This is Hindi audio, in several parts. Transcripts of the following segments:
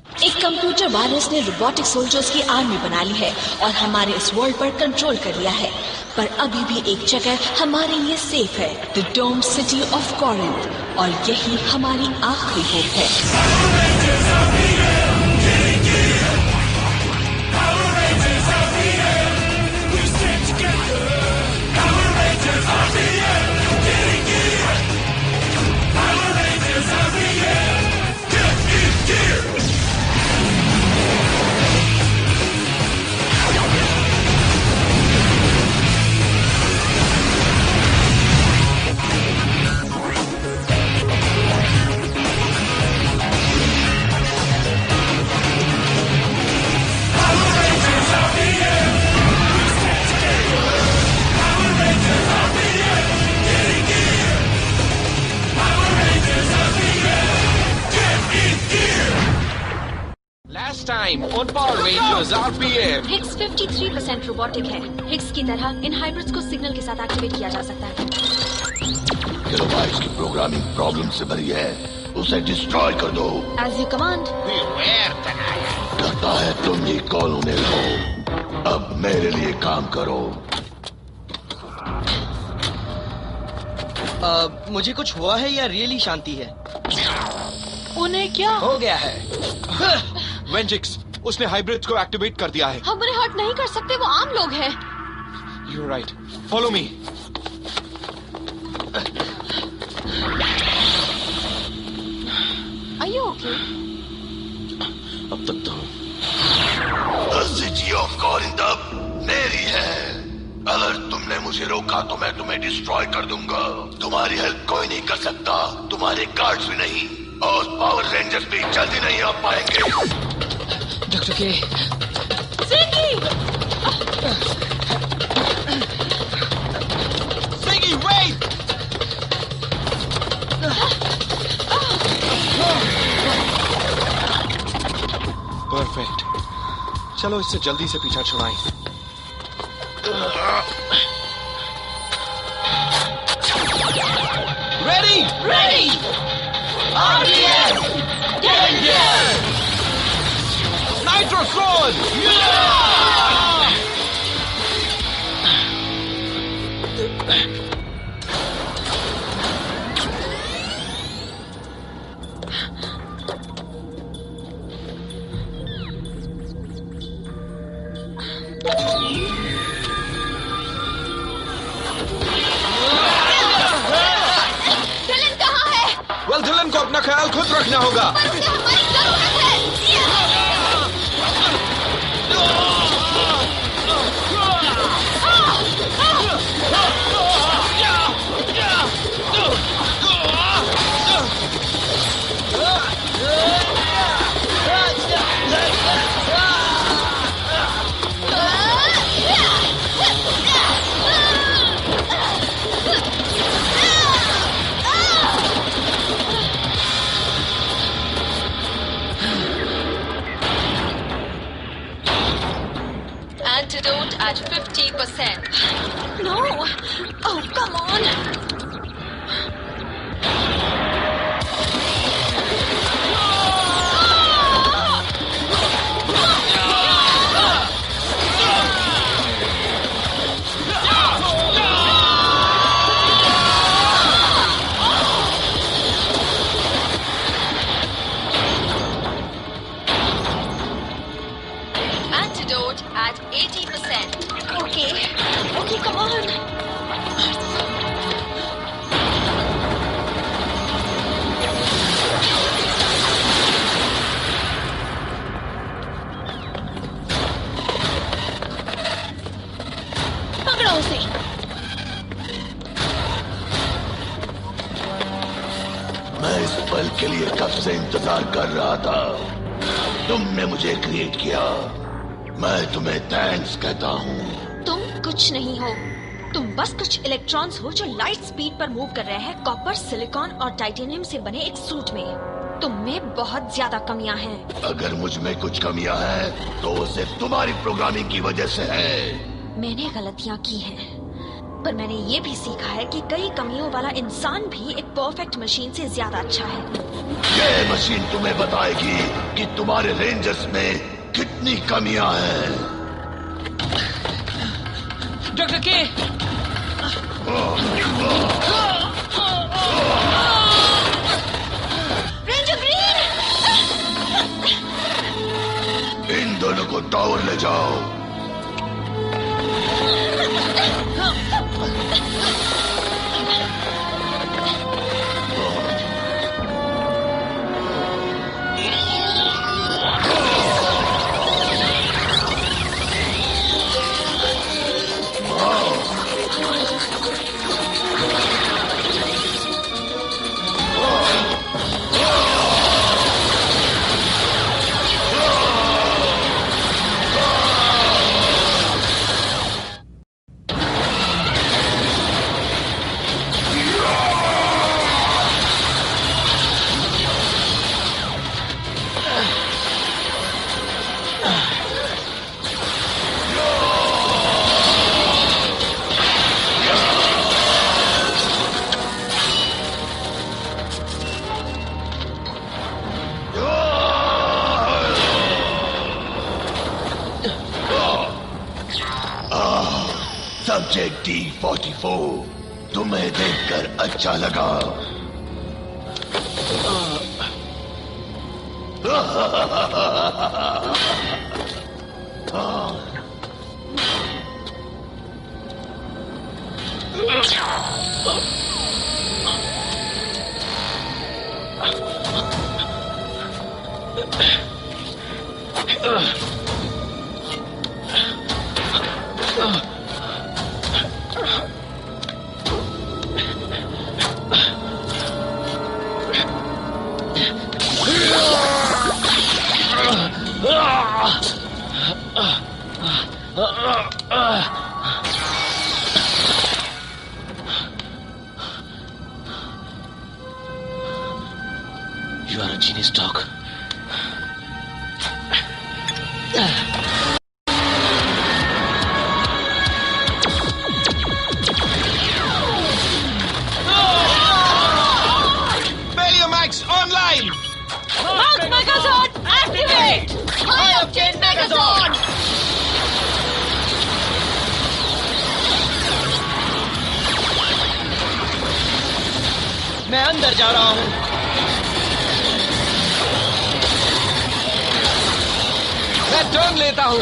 एक कंप्यूटर वायरस ने रोबोटिक सोल्जर्स की आर्मी बना ली है और हमारे इस वर्ल्ड पर कंट्रोल कर लिया है। पर अभी भी एक जगह हमारे लिए सेफ है, the dome city of Corinth, और यही हमारी आखिरी होप है। Time on Power Rangers RPM. Higgs 53% robotic है। हिग्स की तरह इन हाइब्रिड्स को सिग्नल के साथ एक्टिवेट किया जा सकता है। किलोबाइट्स की प्रोग्रामिंग प्रॉब्लम से भरी है, उसे डिस्ट्रॉय कर दो। As you command. लगता है तुम ही कॉलोनियल हो, अब मेरे लिए काम करो। मुझे कुछ हुआ है या रियली शांति है? उन्हें क्या हो गया है? वेंजिक्स, उसने हाइब्रिड्स को एक्टिवेट कर दिया है। हम उन्हें हर्ट नहीं कर सकते, वो आम लोग हैं। You're right. Follow me. Are you okay? अब तक तो सिटी ऑफ कॉरिंथ मेरी है। अगर तुमने मुझे रोका तो मैं तुम्हें डिस्ट्रॉय कर दूंगा। तुम्हारी हेल्प कोई नहीं कर सकता, तुम्हारे गार्ड्स भी नहीं, और पावर रेंजर्स भी जल्दी नहीं आ पाएंगे। डॉक्टर के Ziggy, wait! Perfect. चलो इससे जल्दी से पीछा छुड़ाएं। Ready? Ready! RPM! Get in here! Nitro Sword! Dylan कहाँ है? Well, डिलन को अपना ख्याल खुद रखना होगा। पर उसे हमारी जरूरत है। Antidote at 50%. No! Oh, come on! Antidote at 80%. Okay, come on! पकड़ो उसे! मैं इस पल के लिए कब से इंतजार कर रहा था। तुमने मुझे क्रिएट किया, मैं तुम्हें थैंक्स कहता हूँ। तुम कुछ नहीं हो, तुम बस कुछ इलेक्ट्रॉन्स हो जो लाइट स्पीड पर मूव कर रहे हैं कॉपर, सिलिकॉन और टाइटेनियम से बने एक सूट में। तुम में बहुत ज्यादा कमियां हैं। अगर मुझ में कुछ कमियां हैं तो वो सिर्फ तुम्हारी प्रोग्रामिंग की वजह से है। मैंने गलतियां की हैं, पर मैंने ये भी सीखा है कि कई कमियों वाला इंसान भी एक परफेक्ट मशीन से ज्यादा अच्छा है। ये मशीन तुम्हें बताएगी कि तुम्हारे रेंजर्स में कितनी कमियां हैं। डॉक्टर के रेंजर ग्रीन, इन दोनों को टावर ले जाओ। सब्जेक्ट D44, तुम्हें देखकर अच्छा लगा। You are a genius, Doc. Max online! Mark Megazord, activate! High Octane Megazord! मैं अंदर जा रहा हूँ। मैं टर्न लेता हूँ।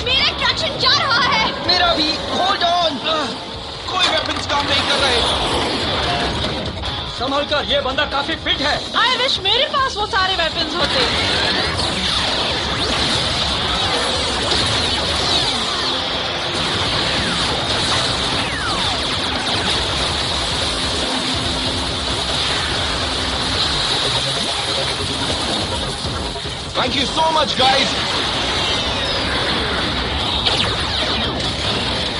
मेरा ट्रैक्शन जा रहा है। मेरा भी। Hold on. कोई वेपन्स काम नहीं कर रहे। संभल कर, ये बंदा काफी फिट है। आई विश मेरे पास वो सारे वेपन्स होते। Thank you so much, guys.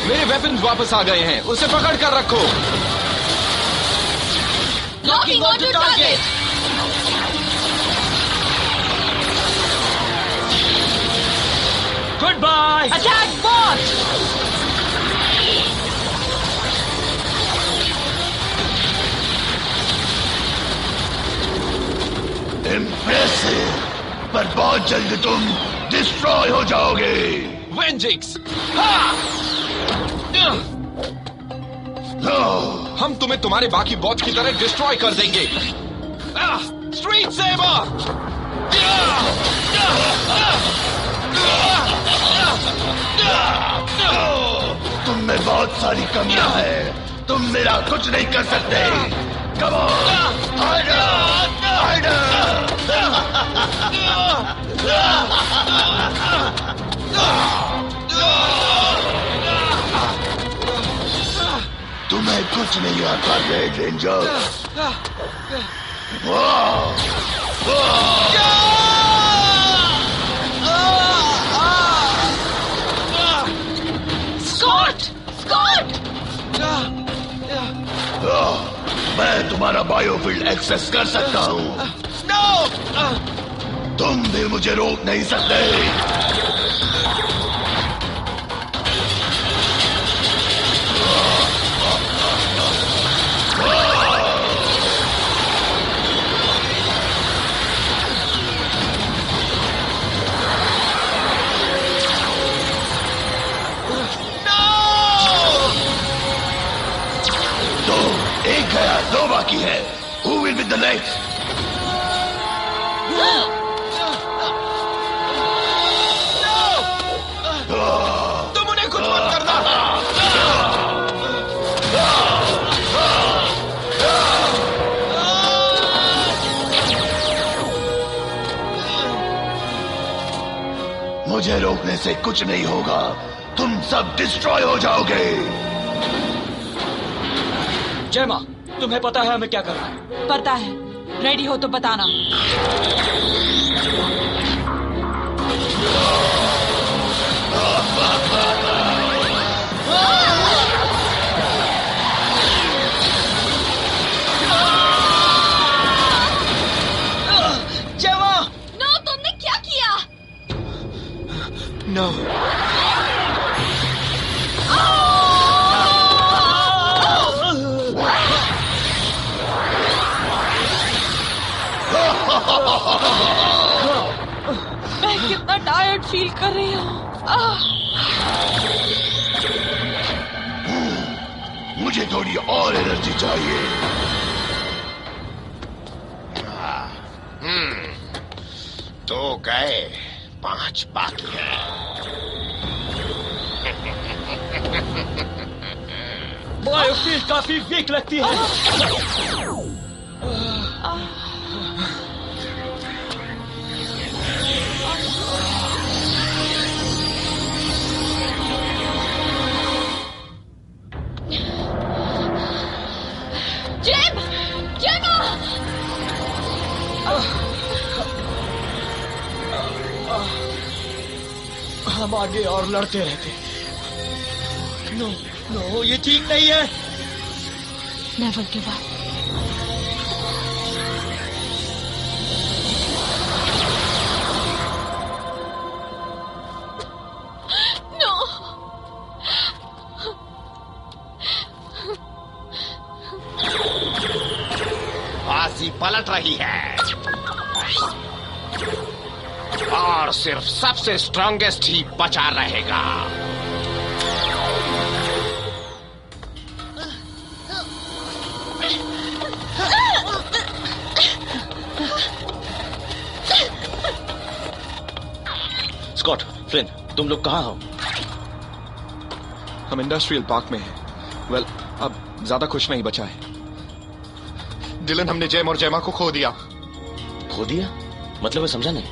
मेरे वेपन्स वापस आ गए हैं। उसे पकड़ कर रखो। Locking onto target. Goodbye. Attack bot. Impressive, पर बहुत जल्द तुम डिस्ट्रॉय हो जाओगे। Vengeance! हम तुम्हें तुम्हारे बाकी बॉट्स की तरह डिस्ट्रॉय कर देंगे। Street saver! तुम में बहुत सारी कमियां हैं। तुम मेरा कुछ नहीं कर सकते। Come on! Harder! Harder! तुम्हें कुछ नहीं आता रेड रेंजर। स्कॉट! स्कॉट! मैं तुम्हारा बायोफील्ड एक्सेस कर सकता हूँ। तुम भी मुझे रोक नहीं सकते। एक गया, दो बाकी है। Who will be the next? तुम उन्हें कुछ मत करना। मुझे रोकने से कुछ नहीं होगा। तुम सब डिस्ट्रॉय हो जाओगे। जेमा, तुम्हें पता है हमें क्या करना है? पता है। रेडी हो तो बताना। जेमा! नो, तुमने क्या किया? No. मैं कितना टायर्ड फील कर रही हूँ। मुझे थोड़ी और एनर्जी चाहिए। तो गए, 5 बाकी हैं। बायोफील्ड काफी वीक लगती है। जेम! जेमा! हम आगे और लड़ते रहते। नो, नो, ये ठीक नहीं है। Never give up. नो! बाजी पलट रही है और सिर्फ सबसे स्ट्रॉन्गेस्ट ही बचा रहेगा। स्कॉट, फ्लिन, तुम लोग कहाँ हो? हम इंडस्ट्रियल पार्क में हैं। वेल, अब ज्यादा कुछ नहीं बचा है। डिलन, हमने जेम और जेमा को खो दिया। खो दिया? मतलब मैं समझा नहीं।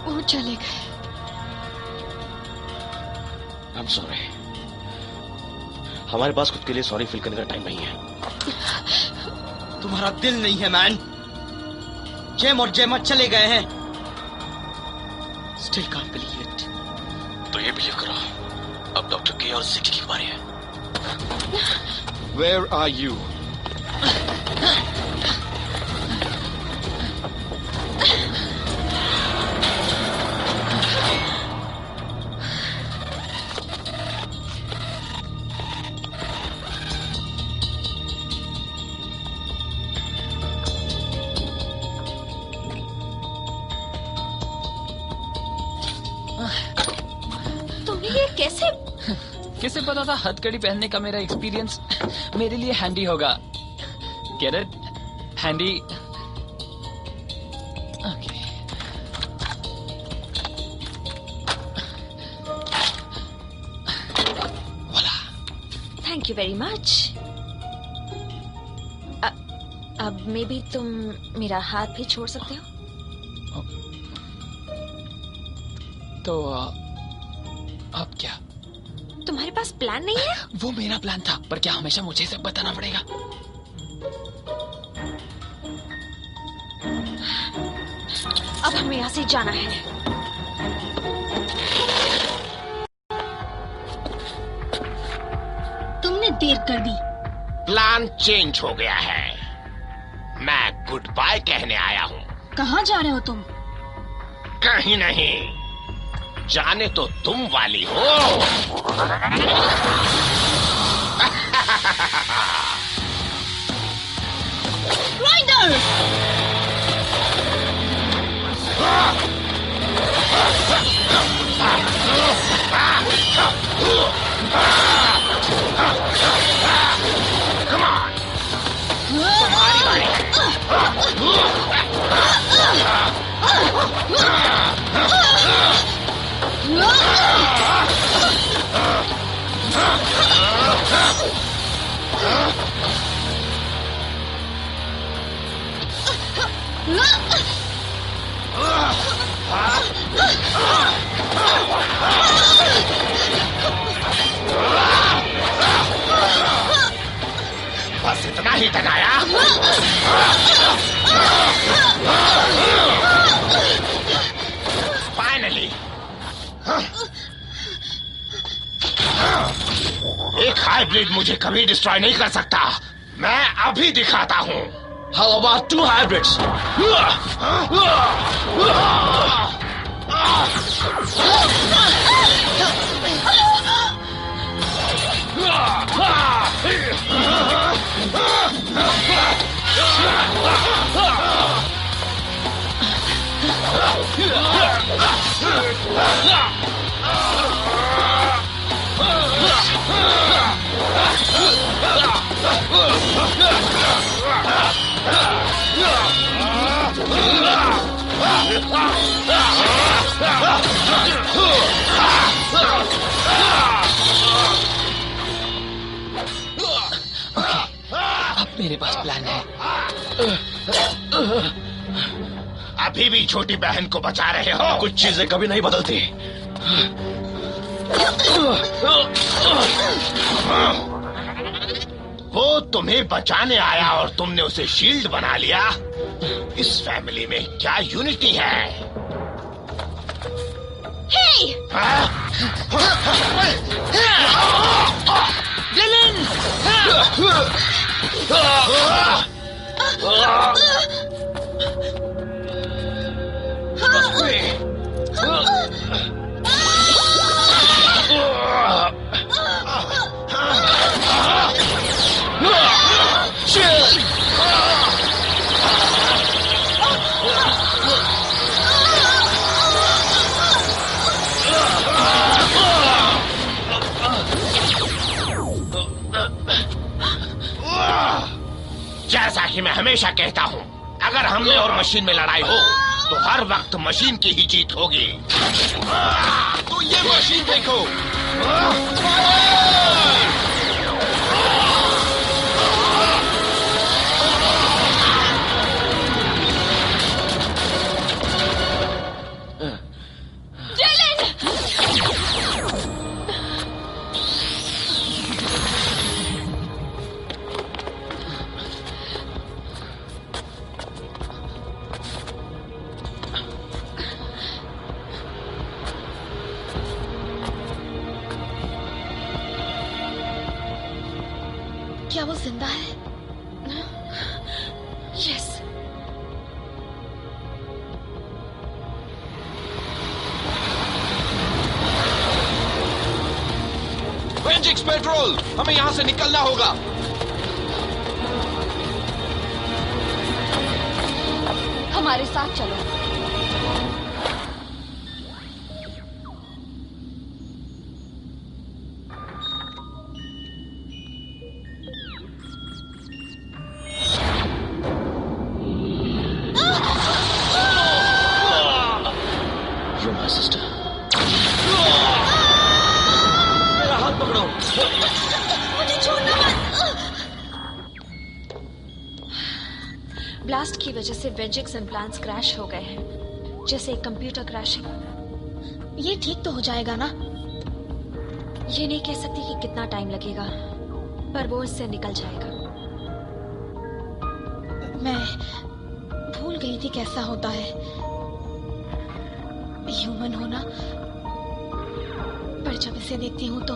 वो चले गए। I'm sorry. हमारे पास खुद के लिए सॉरी फील करने का टाइम नहीं है। तुम्हारा दिल नहीं है मैन। जेम और जेमा चले गए हैं। Still can't believe it. तो ये बिलीव करो, अब डॉक्टर के और सिटी की बारी है। Where are you? तुमने ये कैसे? किसे पता था हथकड़ी पहनने का मेरा एक्सपीरियंस मेरे लिए हैंडी होगा। Get it? Handy. Okay. Thank you very much. अब मे बी तुम मेरा हाथ भी छोड़ सकते हो। तो अब क्या? तुम्हारे पास प्लान नहीं है? वो मेरा प्लान था, पर क्या हमेशा मुझे सब बताना पड़ेगा? अब हमें यहाँ से जाना है। तुमने देर कर दी। प्लान चेंज हो गया है। मैं गुड बाय कहने आया हूँ। कहाँ जा रहे हो तुम? कहीं नहीं, जाने तो तुम वाली हो। राइडर! Come on! तुम्हारी बारी है। बस इतना ही तनाया। फाइनली एक हाइब्रिड मुझे कभी डिस्ट्रॉय नहीं कर सकता। मैं अभी दिखाता हूँ। How about 2 hybrids? अब मेरे पास प्लान है। अभी भी छोटी बहन को बचा रहे हो? कुछ चीजें कभी नहीं बदलती। वो तुम्हें बचाने आया और तुमने उसे शील्ड बना लिया। इस फैमिली में क्या यूनिटी है? Hey! जैसा कि मैं हमेशा कहता हूँ, अगर हमने और मशीन में लड़ाई हो तो हर वक्त मशीन की ही जीत होगी। तो ये मशीन देखो। क्या वो जिंदा है? यस। वेंजिक्स पेट्रोल, हमें यहाँ से निकलना होगा। हमारे साथ चलो। You're my sister. मेरा हाथ पकड़ो। मुझे छोड़ना मत। ब्लास्ट की वजह से वेजिक्स इम्प्लांट्स क्रैश हो गए हैं, जैसे एक कंप्यूटर क्रैशिंग। ये ठीक तो हो जाएगा ना? ये नहीं कह सकती कि कितना टाइम लगेगा, पर वो इससे निकल जाएगा। मैं भूल गई थी कैसा होता है ह्यूमन होना, पर जब इसे देखती हूँ तो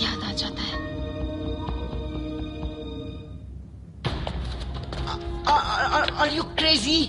याद आ जाता है। Are you crazy?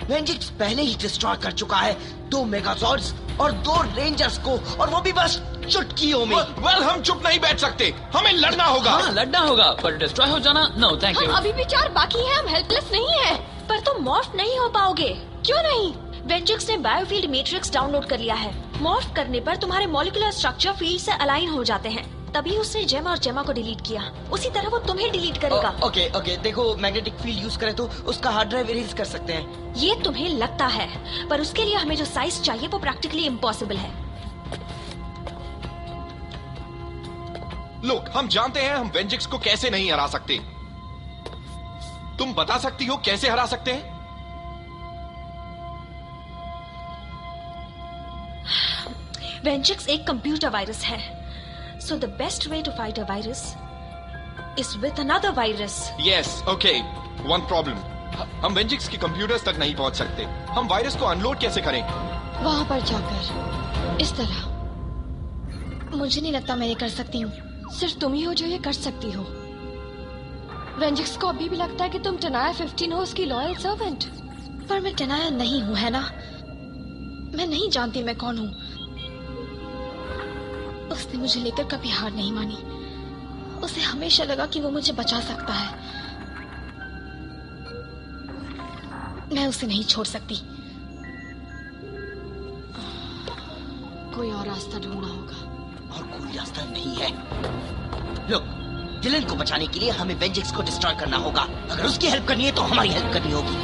वेंजिक्स पहले ही डिस्ट्रॉय कर चुका है 2 मेगाजॉर्ड्स और 2 रेंजर्स को, और वो भी बस चुटकियों में। वेल, हम चुप नहीं बैठ सकते, हमें लड़ना होगा। हाँ, लड़ना होगा, पर डिस्ट्रॉय हो जाना नो थैंक यू। हम अभी भी 4 बाकी हैं, हम हेल्पलेस नहीं हैं। पर तुम मॉर्फ नहीं हो पाओगे। क्यों नहीं? वेंजिक्स ने बायोफील्ड मैट्रिक्स डाउनलोड कर लिया है। मॉर्फ करने पर तुम्हारे मॉलिक्यूलर स्ट्रक्चर फील्ड से अलाइन हो जाते हैं, तभी उसने जेमा और जेमा को डिलीट किया। उसी तरह वो तुम्हें डिलीट करेगा। ओके, देखो, मैग्नेटिक फील्ड यूज करें तो उसका हार्ड ड्राइव इरेज कर सकते हैं। ये तुम्हें लगता है, पर उसके लिए हमें जो साइज चाहिए वो प्रैक्टिकली इम्पॉसिबल है। लोग, हम जानते हैं हम वेंजिक्स को कैसे नहीं हरा सकते। तुम बता सकती हो कैसे हरा सकते हैं? वेंजिक्स एक कंप्यूटर वायरस है, so the best way to fight a virus is with another virus. Yes, okay. One problem. हम वेंजिक्स के कंप्यूटर्स तक नहीं पहुंच सकते। हम वायरस को अनलोड कैसे करें? वहां पर जाकर इस तरह। मुझे नहीं लगता मैं ये कर सकती हूँ। सिर्फ तुम ही हो जो ये कर सकती हो। वेंजिक्स को अभी भी लगता है कि तुम टनाया 15 हो उसकी लॉयल सर्वेंट। पर मैं टनाया नहीं हूँ, है ना? मैं नहीं जानती मैं कौन हूँ। उसने मुझे लेकर कभी हार नहीं मानी। उसे हमेशा लगा कि वो मुझे बचा सकता है। मैं उसे नहीं छोड़ सकती। कोई और रास्ता ढूंढना होगा। और कोई रास्ता नहीं है। लोग, डिलन को बचाने के लिए हमें वेंजिक्स को डिस्ट्रॉय करना होगा। अगर उसकी हेल्प करनी है तो हमारी हेल्प करनी होगी।